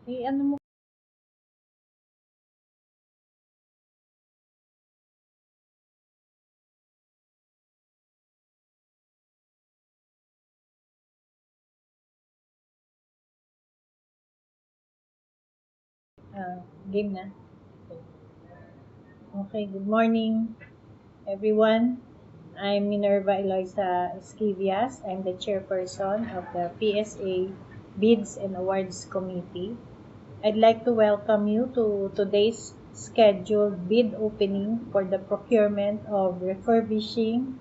Ano mo? Game na. Okay, good morning, everyone. I'm Minerva Eloisa Esquivias. I'm the chairperson of the PSA Bids and Awards Committee. I'd like to welcome you to today's scheduled bid opening for the procurement of refurbishing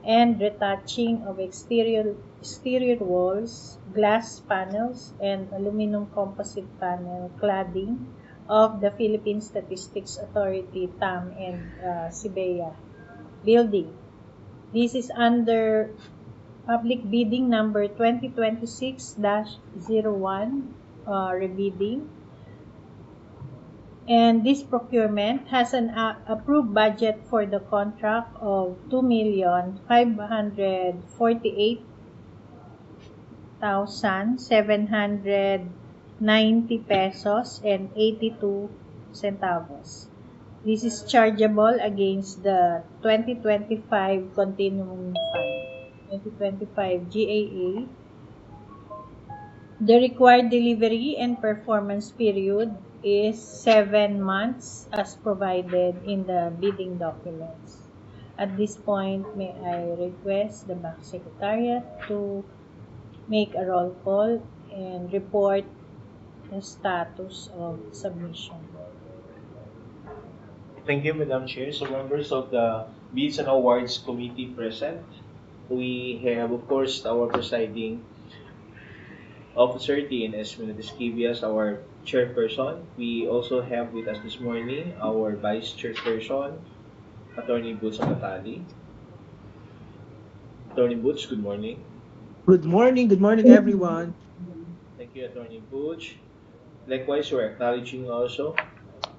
and retouching of exterior walls, glass panels, and aluminum composite panel cladding of the Philippine Statistics Authority TAM and CVEA building. This is under public bidding number 2026-01, Rebidding. And this procurement has an approved budget for the contract of 2,548,790 pesos and 82 centavos. This is chargeable against the 2025 Continuum Fund, 2025 GAA. The required delivery and performance period is 7 months as provided in the bidding documents. At this point, may I request the Back Secretariat to make a roll call and report the status of submission. Thank you, Madam Chair. So, members of the Bids and Awards Committee present, we have, of course, our presiding officer, DNS Esquivias, our chairperson. We also have with us this morning our vice chairperson, Attorney Boots Akatali. Attorney Boots, good morning. Good morning, everyone. Thank you, Attorney Boots. Likewise, we're acknowledging also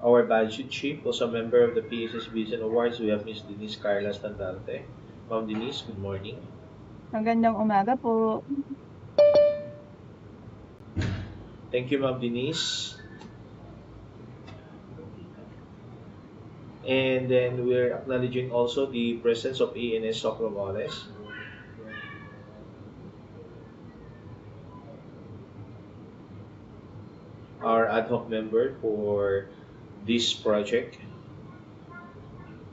our budget chief, also a member of the PSS Bids and Awards. We have Ms. Denise Carla Standarte. Ma'am Denise, good morning. Magandang umaga po. Thank you, Ma'am Denise. And then we're acknowledging also the presence of ANS Socromores. Our ad hoc member for this project.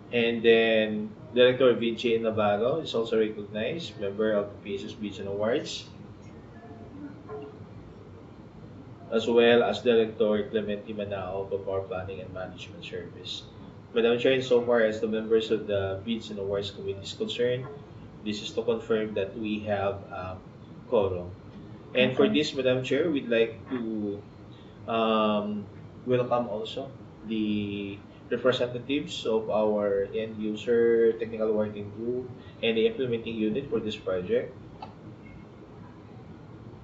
And then Director Vinci Navarro is also recognized, member of the PSS Bids and Awards, as well as Director Clemente Manao of the Power Planning and Management Service. Madam Chair, so far as the members of the Bids and Awards Committee is concerned, this is to confirm that we have a quorum. And for this, Madam Chair, we'd like to welcome also the representatives of our end user technical working group and the implementing unit for this project.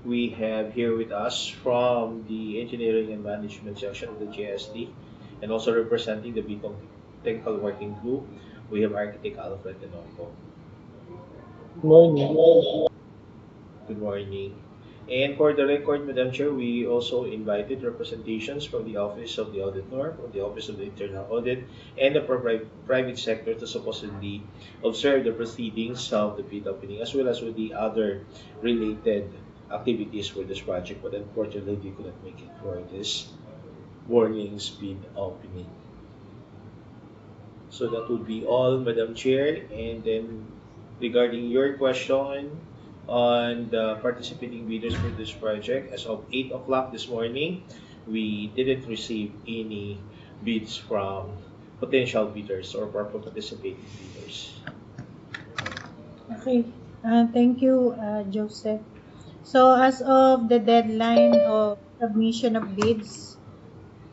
We have here with us from the engineering and management section of the GSD, and also representing the BCom technical working group, we have Architect Alfred Denoco. Good morning. Good morning. And for the record, Madam Chair, we also invited representations from the Office of the Auditor, from the Office of the Internal Audit, and the private sector to supposedly observe the proceedings of the bid opening, as well as with the other related activities for this project, but unfortunately they couldn't make it for this morning's bid opening. So that would be all, Madam Chair. And then regarding your question on the participating bidders for this project, as of 8 o'clock this morning, we didn't receive any bids from potential bidders or from participating bidders. Okay, thank you, Joseph. So as of the deadline of submission of bids,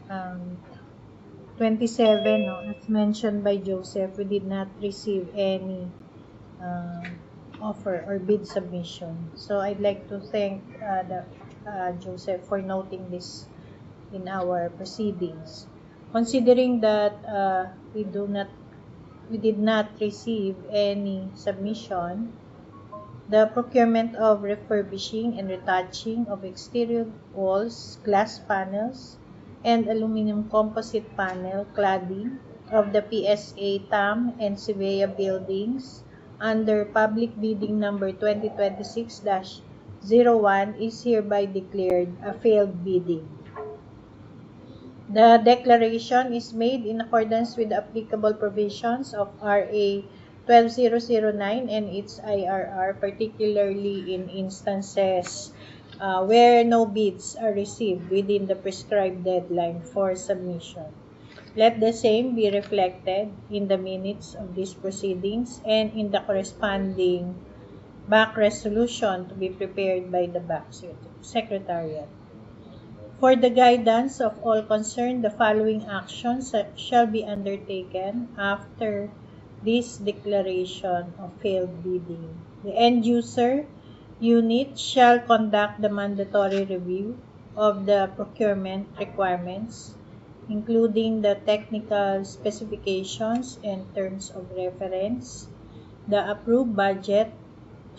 27, as mentioned by Joseph, we did not receive any offer or bid submission. So I'd like to thank Joseph for noting this in our proceedings. Considering that we did not receive any submission, the procurement of refurbishing and retouching of exterior walls, glass panels, and aluminum composite panel cladding of the PSA, TAM, and CVEA buildings under public bidding number 2026-01 is hereby declared a failed bidding. The declaration is made in accordance with the applicable provisions of RA 12009 and its IRR, particularly in instances where no bids are received within the prescribed deadline for submission. Let the same be reflected in the minutes of these proceedings and in the corresponding back resolution to be prepared by the back secretariat. For the guidance of all concerned, the following actions shall be undertaken after this declaration of failed bidding. The end user unit shall conduct the mandatory review of the procurement requirements, including the technical specifications and terms of reference, the approved budget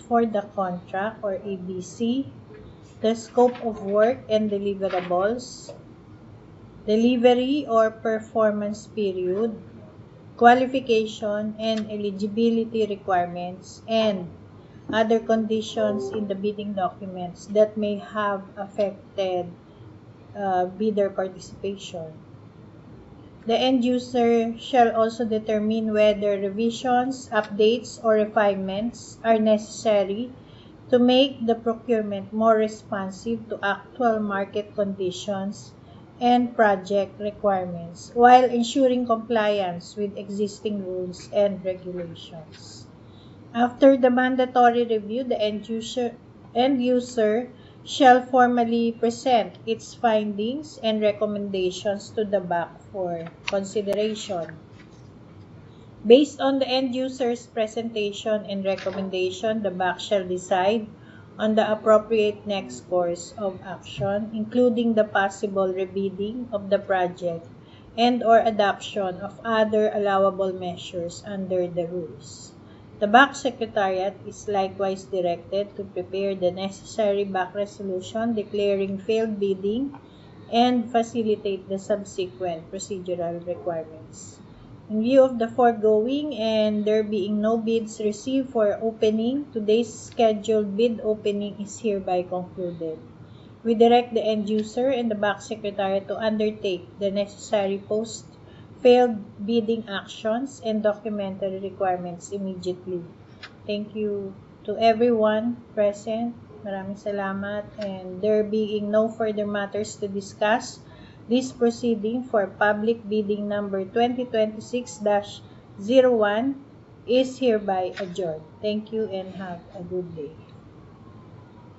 for the contract or ABC, the scope of work and deliverables, delivery or performance period, qualification and eligibility requirements, and other conditions in the bidding documents that may have affected bidder participation. The end user shall also determine whether revisions, updates, or refinements are necessary to make the procurement more responsive to actual market conditions and project requirements, while ensuring compliance with existing rules and regulations. After the mandatory review, the end user shall formally present its findings and recommendations to the BAC for consideration. Based on the end user's presentation and recommendation, the BAC shall decide on the appropriate next course of action, including the possible rebidding of the project and/or adoption of other allowable measures under the rules. The BAC Secretariat is likewise directed to prepare the necessary BAC resolution declaring failed bidding and facilitate the subsequent procedural requirements. In view of the foregoing and there being no bids received for opening, today's scheduled bid opening is hereby concluded. We direct the end user and the BAC Secretariat to undertake the necessary post-failed bidding actions and documentary requirements immediately. Thank you to everyone present. Maraming salamat, and there being no further matters to discuss, this proceeding for public bidding number 2026-01 is hereby adjourned. Thank you and have a good day.